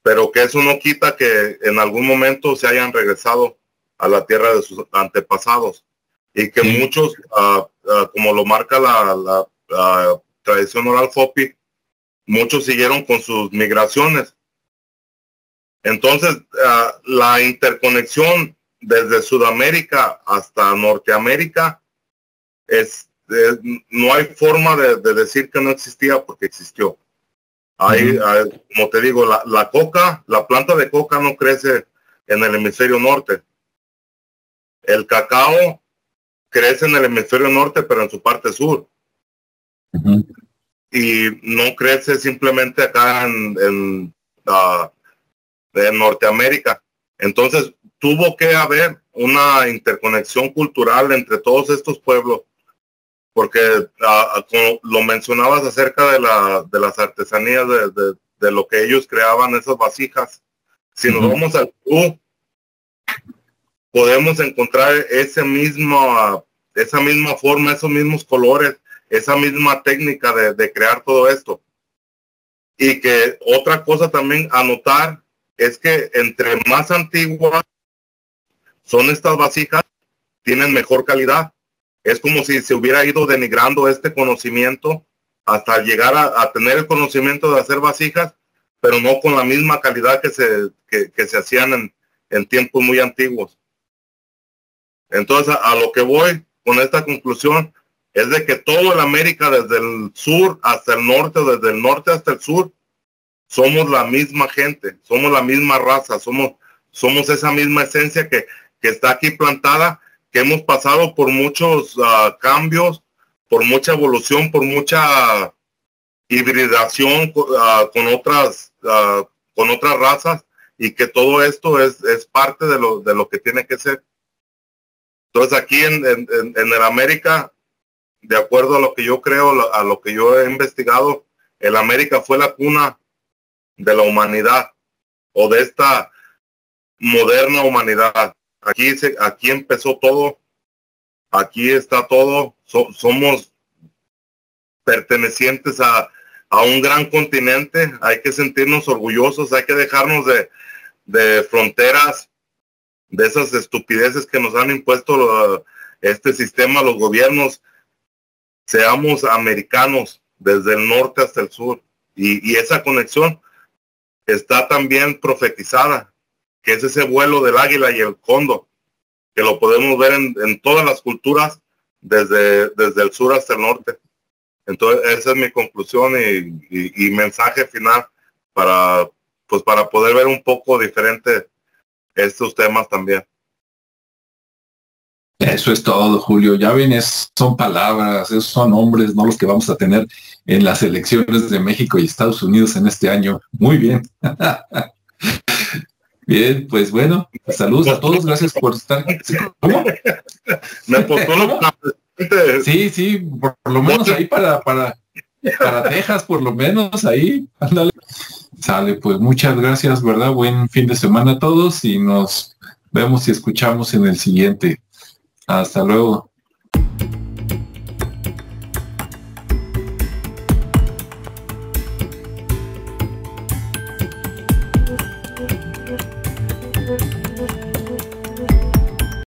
pero que eso no quita que en algún momento se hayan regresado a la tierra de sus antepasados y que muchos, como lo marca la tradición oral Hopi, muchos siguieron con sus migraciones. Entonces, la interconexión desde Sudamérica hasta Norteamérica no hay forma de decir que no existía, porque existió. Como te digo, la coca, la planta de coca no crece en el hemisferio norte. El cacao crece en el hemisferio norte, pero en su parte sur. Y no crece simplemente acá en Norteamérica. Entonces tuvo que haber una interconexión cultural entre todos estos pueblos, porque como lo mencionabas acerca de las artesanías de lo que ellos creaban, esas vasijas. Si nos vamos al Perú, podemos encontrar esa misma forma, esos mismos colores, esa misma técnica de crear todo esto. Y que otra cosa también a notar es que entre más antiguas son estas vasijas, tienen mejor calidad. Es como si se hubiera ido denigrando este conocimiento hasta llegar a tener el conocimiento de hacer vasijas, pero no con la misma calidad que se hacían en tiempos muy antiguos. Entonces, a lo que voy con esta conclusión es de que todo el América, desde el sur hasta el norte, desde el norte hasta el sur, somos la misma gente, somos la misma raza, somos esa misma esencia que está aquí plantada, que hemos pasado por muchos cambios, por mucha evolución, por mucha hibridación con otras razas, y que todo esto es parte de lo que tiene que ser. Entonces aquí en el América, de acuerdo a lo que yo creo, a lo que yo he investigado, el América fue la cuna de la humanidad, o de esta moderna humanidad. Aquí empezó todo, aquí está todo. Somos pertenecientes a un gran continente. Hay que sentirnos orgullosos, hay que dejarnos de fronteras, de esas estupideces que nos han impuesto este sistema, los gobiernos. Seamos americanos desde el norte hasta el sur, y esa conexión está también profetizada, que es ese vuelo del águila y el cóndor, que lo podemos ver en todas las culturas, desde el sur hasta el norte. Entonces esa es mi conclusión y mensaje final para poder ver un poco diferente estos temas también. Eso es todo, Julio. Ya ven, son palabras, esos son hombres, no los que vamos a tener en las elecciones de México y Estados Unidos en este año. Muy bien. Bien, pues bueno, saludos a todos, gracias por estar. ¿Cómo? Sí, por lo menos ahí para Texas, por lo menos ahí. Ándale. Sale, pues muchas gracias, ¿verdad? Buen fin de semana a todos y nos vemos y escuchamos en el siguiente. Hasta luego.